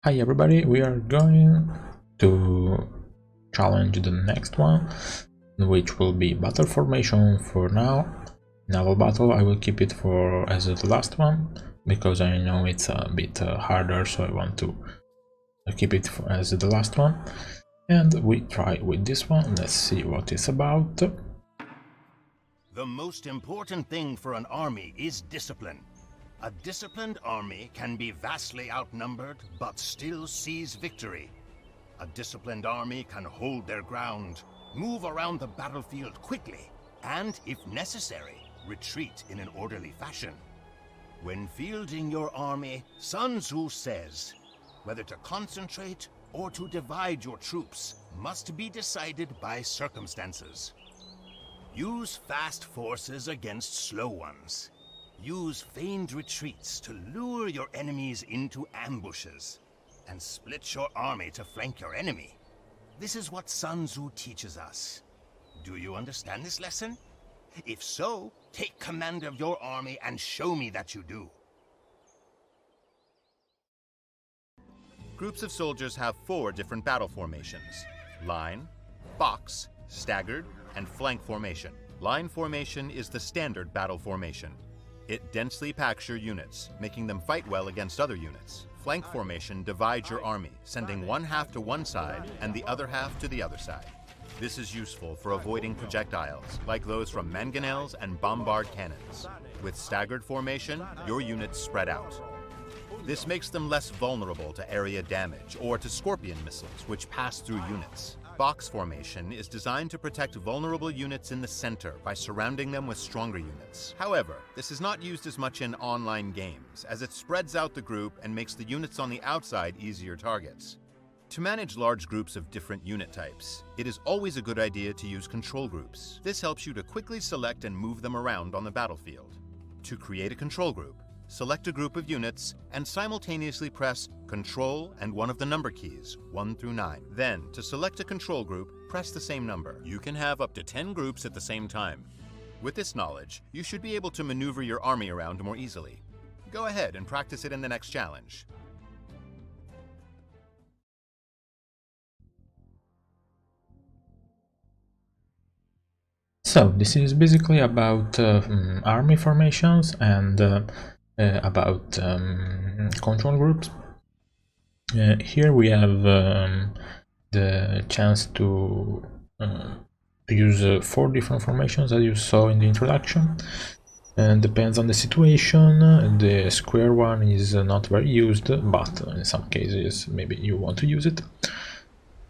Hi everybody, we are going to challenge the next one, which will be battle formation for now. Naval battle, I will keep it for as the last one, because I know it's a bit harder, so I want to keep it as the last one. And we try with this one, let's see what it's about. The most important thing for an army is discipline. A disciplined army can be vastly outnumbered, but still seize victory. A disciplined army can hold their ground, move around the battlefield quickly, and, if necessary, retreat in an orderly fashion. When fielding your army, Sun Tzu says, whether to concentrate or to divide your troops must be decided by circumstances. Use fast forces against slow ones. Use feigned retreats to lure your enemies into ambushes, and split your army to flank your enemy. This is what Sun Tzu teaches us. Do you understand this lesson? If so, take command of your army and show me that you do. Groups of soldiers have 4 different battle formations: line, box, staggered, and flank formation. Line formation is the standard battle formation. It densely packs your units, making them fight well against other units. Flank formation divides your army, sending one half to one side and the other half to the other side. This is useful for avoiding projectiles, like those from mangonels and bombard cannons. With staggered formation, your units spread out. This makes them less vulnerable to area damage or to Scorpion missiles, which pass through units. Box formation is designed to protect vulnerable units in the center by surrounding them with stronger units. However, this is not used as much in online games, as it spreads out the group and makes the units on the outside easier targets. To manage large groups of different unit types, it is always a good idea to use control groups. This helps you to quickly select and move them around on the battlefield. To create a control group, select a group of units and simultaneously press Control and one of the number keys, 1 through 9. Then, to select a control group, press the same number. You can have up to 10 groups at the same time. With this knowledge, you should be able to maneuver your army around more easily. Go ahead and practice it in the next challenge. So this is basically about army formations and about control groups. Here we have the chance to use 4 different formations as you saw in the introduction, and depends on the situation. The square one is not very used, but in some cases maybe you want to use it.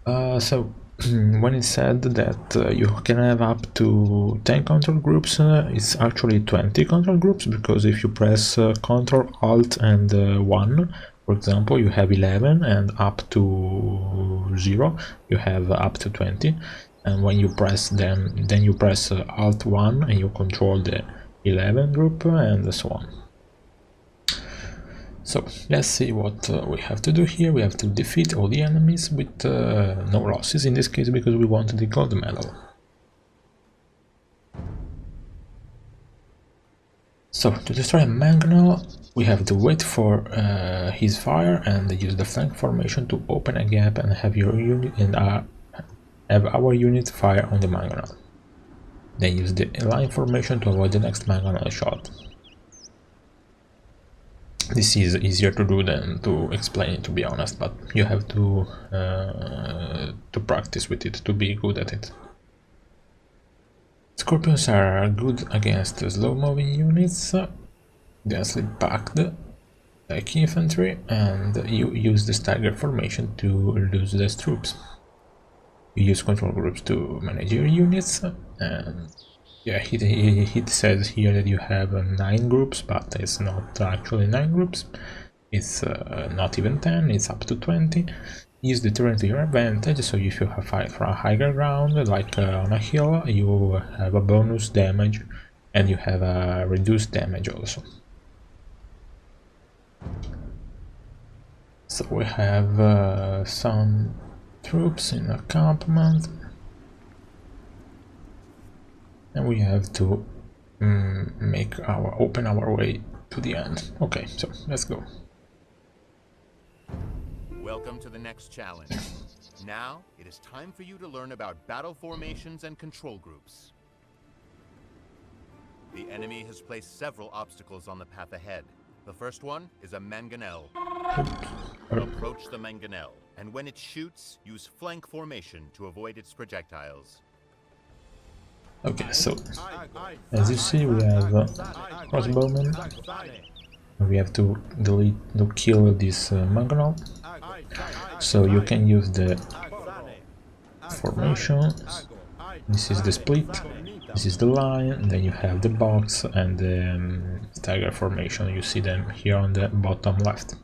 So when it's said that you can have up to 10 control groups, it's actually 20 control groups, because if you press Ctrl, Alt and 1, for example, you have 11, and up to 0 you have up to 20, and when you press then you press Alt 1 and you control the 11 group, and so on. So let's see what we have to do here. We have to defeat all the enemies with no losses in this case, because we want the gold medal. So to destroy a mangonel, we have to wait for his fire and use the flank formation to open a gap and have your unit and have our unit fire on the mangonel. Then use the line formation to avoid the next mangonel shot. This is easier to do than to explain it, to be honest, but you have to practice with it to be good at it. Scorpions are good against slow-moving units, densely packed like infantry, and you use the stagger formation to lose less troops. You use control groups to manage your units, and yeah, he says here that you have 9 groups, but it's not actually 9 groups. It's not even 10, it's up to 20. Use the terrain to your advantage, so if you have fight from a higher ground, like on a hill, you have a bonus damage, and you have a reduced damage also. So we have some troops in encampment, and we have to open our way to the end. Okay, so let's go. Welcome to the next challenge. Now, it is time for you to learn about battle formations and control groups. The enemy has placed several obstacles on the path ahead. The first one is a mangonel. Approach the mangonel, and when it shoots, use flank formation to avoid its projectiles. Okay, so as you see, we have crossbowmen. We have to kill this mangonel. So you can use the formations. This is the split. This is the line. Then you have the box and the stagger formation. You see them here on the bottom left.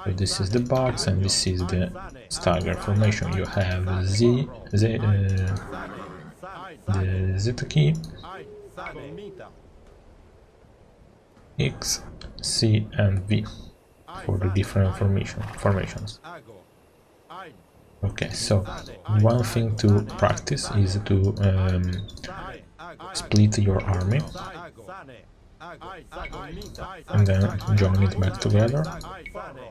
So this is the box and this is the stagger formation. You have the Z key, X, C and V for the different formations. Okay, so one thing to practice is to split your army and then join it back together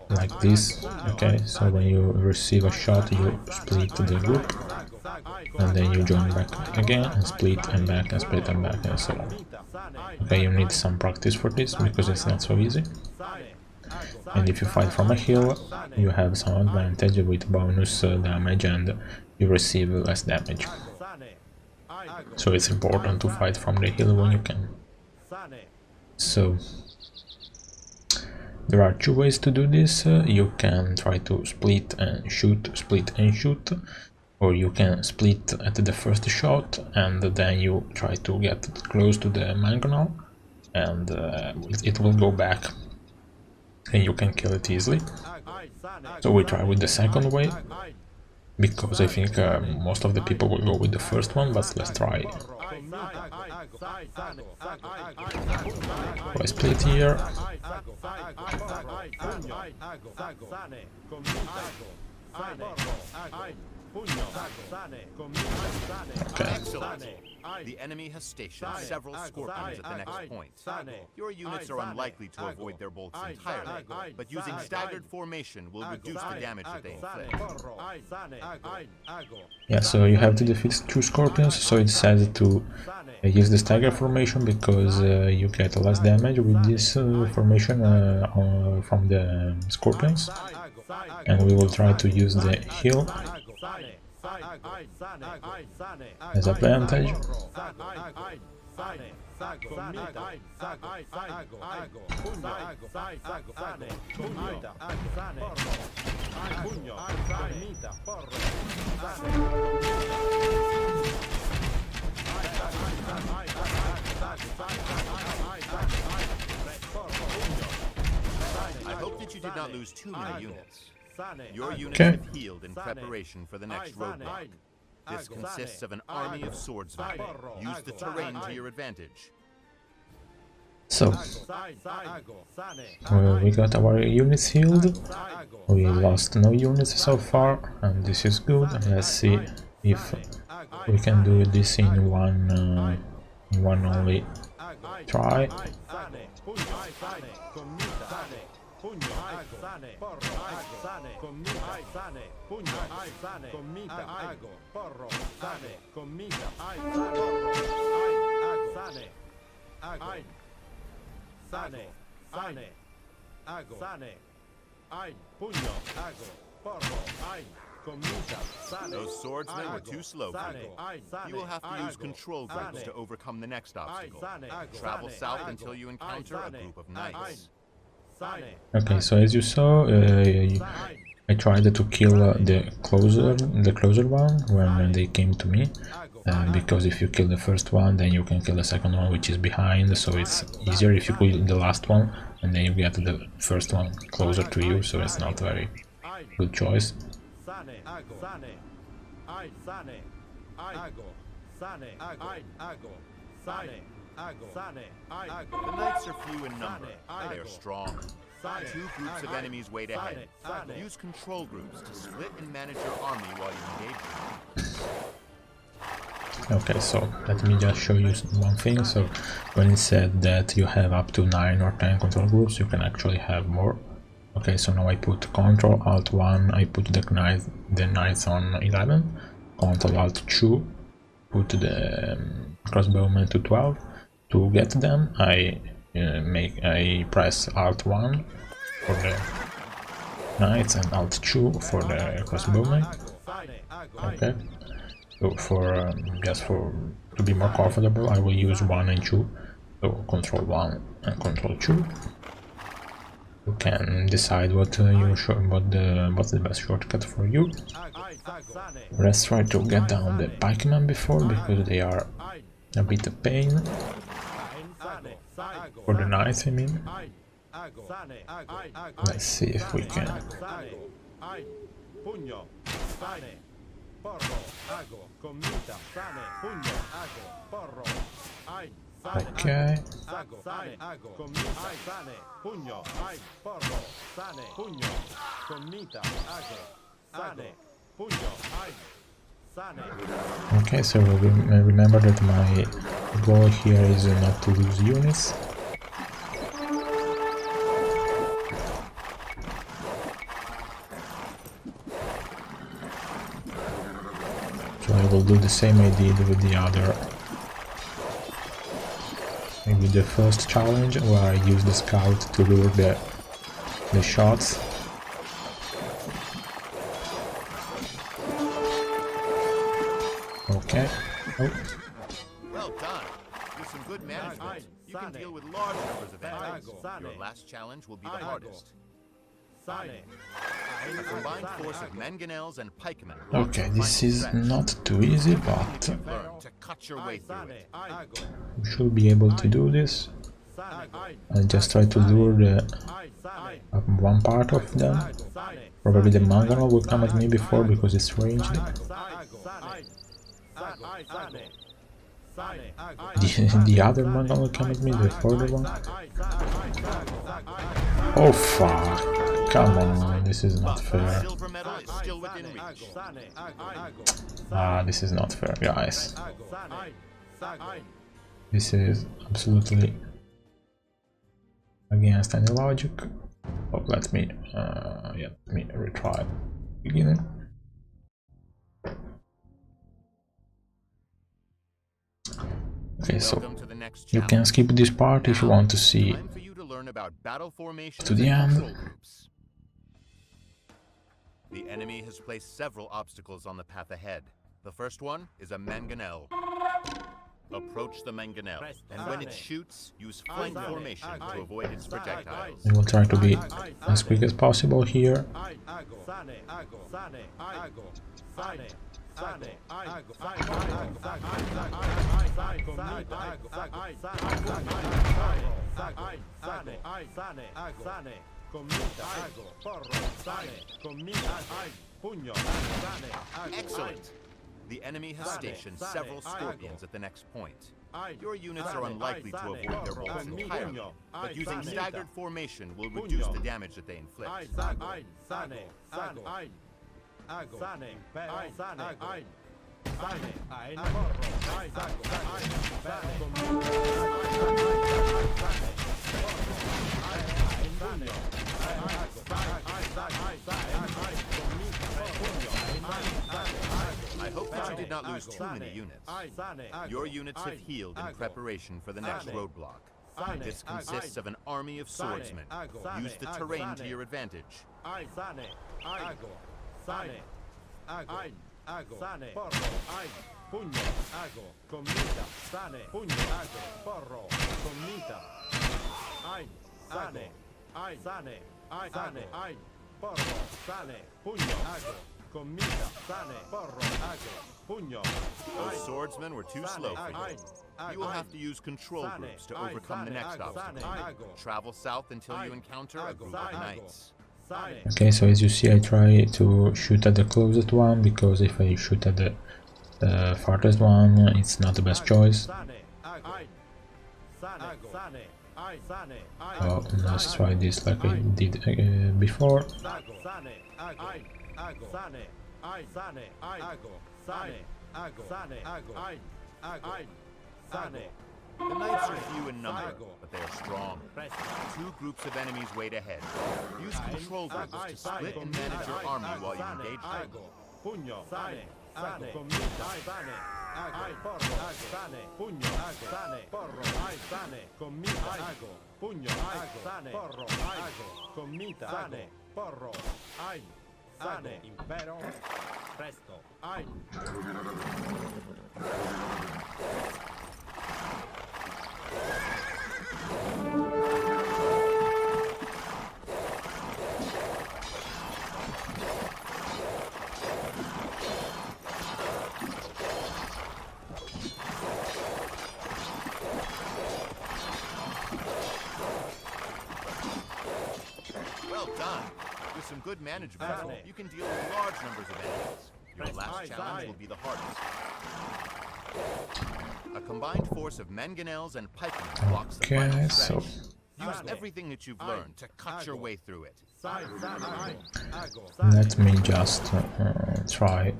like this. Okay, so when you receive a shot you split the group and then you join back again and split and back and split and back and so on. Okay, you need some practice for this because it's not so easy. And if you fight from a hill, you have some advantage with bonus damage and you receive less damage. So it's important to fight from the hill when you can. So there are two ways to do this. You can try to split and shoot, or you can split at the first shot and then you try to get close to the mangonel and it will go back and you can kill it easily. So we try with the second way because I think most of the people will go with the first one, but let's try. So I split here. Okay. Excellent. The enemy has stationed several scorpions at the next point. Your units are unlikely to avoid their bolts entirely, but using staggered formation will reduce the damage that they inflict. Yeah, so you have to defeat 2 scorpions, so it says to use the stagger formation because you get less damage with this formation from the scorpions. And we will try to use the heal as advantage. I hope that you did not lose too many units. Your units have healed in preparation for the next roadblock. This consists of an army of swordsmen. Use the terrain to your advantage. So, we got our units healed. We lost no units so far, and this is good. Let's see if we can do this in one only try. Those swordsmen were too slow for you. You will have to use control groups to overcome the next obstacle. Travel south until you encounter a group of knights. Okay, so as you saw, I tried to kill the closer one when they came to me, because if you kill the first one, then you can kill the second one, which is behind. So it's easier if you kill the last one, and then you get the first one closer to you. So it's not very good choice. The knights are few in number. They are strong. 2 groups of enemies wait ahead. Use control groups to split and manage your army while you engage them. Okay, so let me just show you one thing. So when it said that you have up to 9 or 10 control groups, you can actually have more. Okay, so now I put Control Alt 1, I put the knights on 11, Control Alt 2, put the crossbowmen to 12. To get them, I press Alt 1 for the knights and Alt 2 for the crossbowmen. Okay, so for just for to be more comfortable, I will use 1 and 2. So Control 1 and Control 2. You can decide what's the best shortcut for you. Let's try to get down the pikemen before, because they are a bit of pain. For the knights, I mean. Let's see if we can. Okay. Okay, so remember that my goal here is not to lose units. So I will do the same I did with the other. Maybe the first challenge, where I use the scout to lure the shots. Okay. Oh. Well done. With some good management, you can deal with large numbers of enemies. Your last challenge will be the hardest. A combined force of mangonels and pikemen. Okay, this is not too easy, but Learn to cut your way through it. we should be able to do this. I'll just try to lure one part of them. Probably the mangonel will come at me before, because it's ranged. The other mangonel will come at me, the further one. Oh fuck! Come on, this is not fair. Silver medal is still within reach. Ah, this is not fair, guys. This is absolutely against any logic. Oh, let me retry beginning. Okay, so Welcome to the next you can skip this part if you want to see Time for you to learn about battle formations to the and end. control groups. The enemy has placed several obstacles on the path ahead. The first one is a mangonel. Approach the mangonel, and when it shoots, use flank formation to avoid its projectiles. I will try to be as quick as possible here. Excellent! The enemy has stationed several scorpions at the next point. Your units are unlikely to avoid their bolts entirely, but using staggered formation will reduce the damage that they inflict. I hope that you did not lose too many units. Your units have healed in preparation for the next roadblock. This consists of an army of swordsmen. Use the terrain to your advantage. Those swordsmen were too slow for you. You will have to use control groups to overcome the next obstacle. Travel south until you encounter a group of knights. Okay, so as you see, I try to shoot at the closest one, because if I shoot at the farthest one, it's not the best choice. So let's try this like I did before. The knights are few in number, but they are strong. 2 groups of enemies wait ahead. Use control groups to split and manage your army while you engage them. Pugno, sane, sane, commita, sane, porro, sane, pugno, sane, porro, sane, commita, pugno, sane, porro, commita, sane, porro, sane, impero, presto, Well done. With some good management, you can deal with large numbers of enemies. Your last challenge will be the hardest. A combined force of mangonels and pikemen blocks the final Okay, stretch. so Use everything that you've learned to cut your way through it. let me just try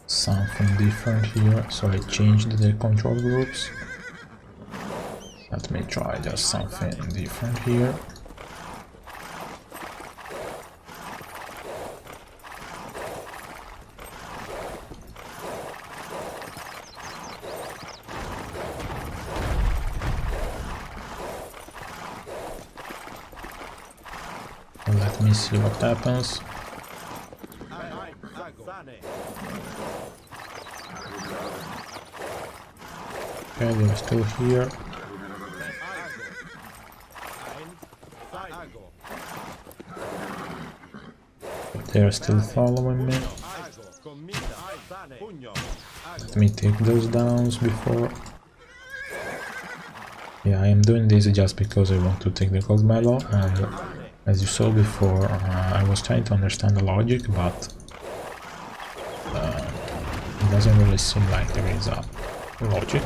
something different here. So I changed the control groups. Let me try just something different here. Let me see what happens. Okay, they're still here. They're still following me. Let me take those downs before. Yeah, I am doing this just because I want to take the gold medal, and as you saw before, I was trying to understand the logic, but it doesn't really seem like there is a logic.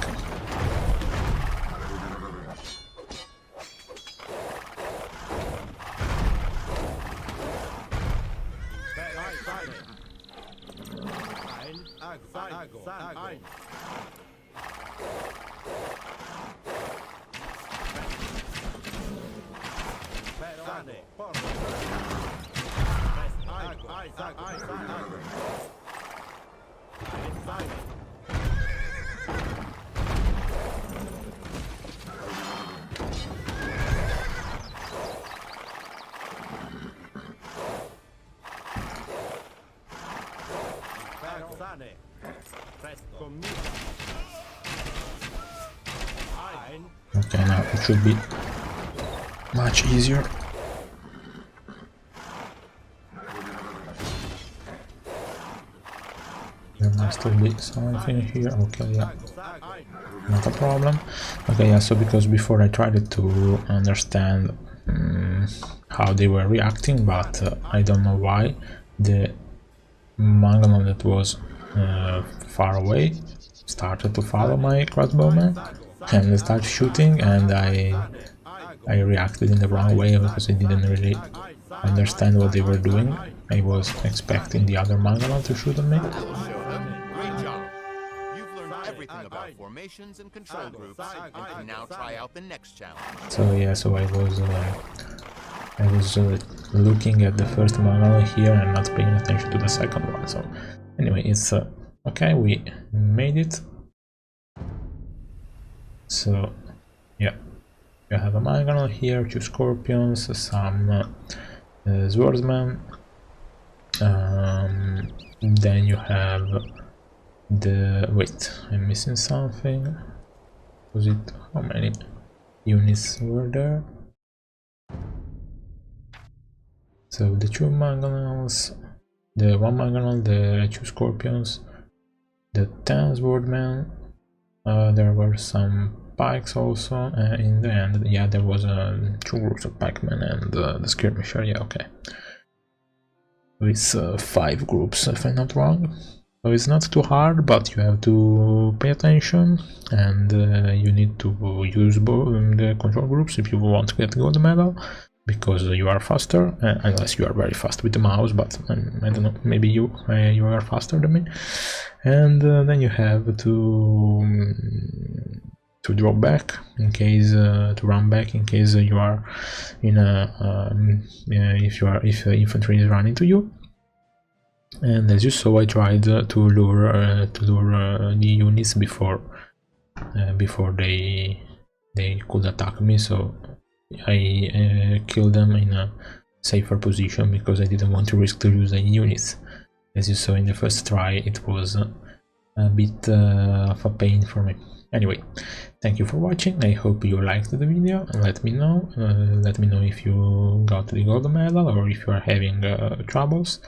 Okay, now it should be much easier. There must be something here. Okay, yeah, not a problem. Okay, yeah, so because before I tried to understand how they were reacting, but I don't know why the mangonel that was far away started to follow my crossbowman and start shooting, and I reacted in the wrong way because I didn't really understand what they were doing. I was expecting the other mangonel to shoot at me. Great job. You've learned everything about formations and control groups, and can now try out the next challenge. So yeah, so I was looking at the first mangonel here and not paying attention to the second one. So anyway, it's okay, we made it. So yeah, you have a mangonel here, 2 scorpions, some swordsmen, then you have the, wait, I'm missing something. Was it, how many units were there? So the 2 mangonels, the 1 mangonel, the 2 scorpions, the 10 swordmen, there were some pikes also, in the end, yeah, there was 2 groups of pikemen and the skirmisher, yeah, okay. With 5 groups, if I'm not wrong. So it's not too hard, but you have to pay attention, and you need to use the control groups if you want to get gold medal. because you are faster, unless you are very fast with the mouse, but I don't know, maybe you are faster than me. And then you have to drop back in case to run back in case you are in a if infantry is running to you. And as you saw, I tried to lure the units before they could attack me, so I killed them in a safer position because I didn't want to risk to lose any units. As you saw in the first try, it was a bit of a pain for me. Anyway, thank you for watching. I hope you liked the video. Let me know if you got the gold medal or if you are having troubles.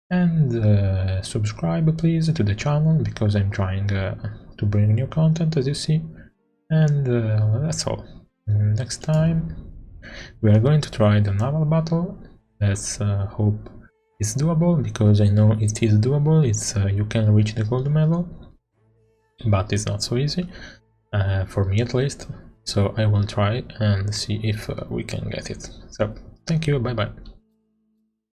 And subscribe please to the channel because I'm trying to bring new content, as you see. And that's all. Next time we are going to try the naval battle. Let's hope it's doable, because I know it is doable. It's you can reach the gold medal, but it's not so easy for me at least. So I will try and see if we can get it. So thank you, bye bye.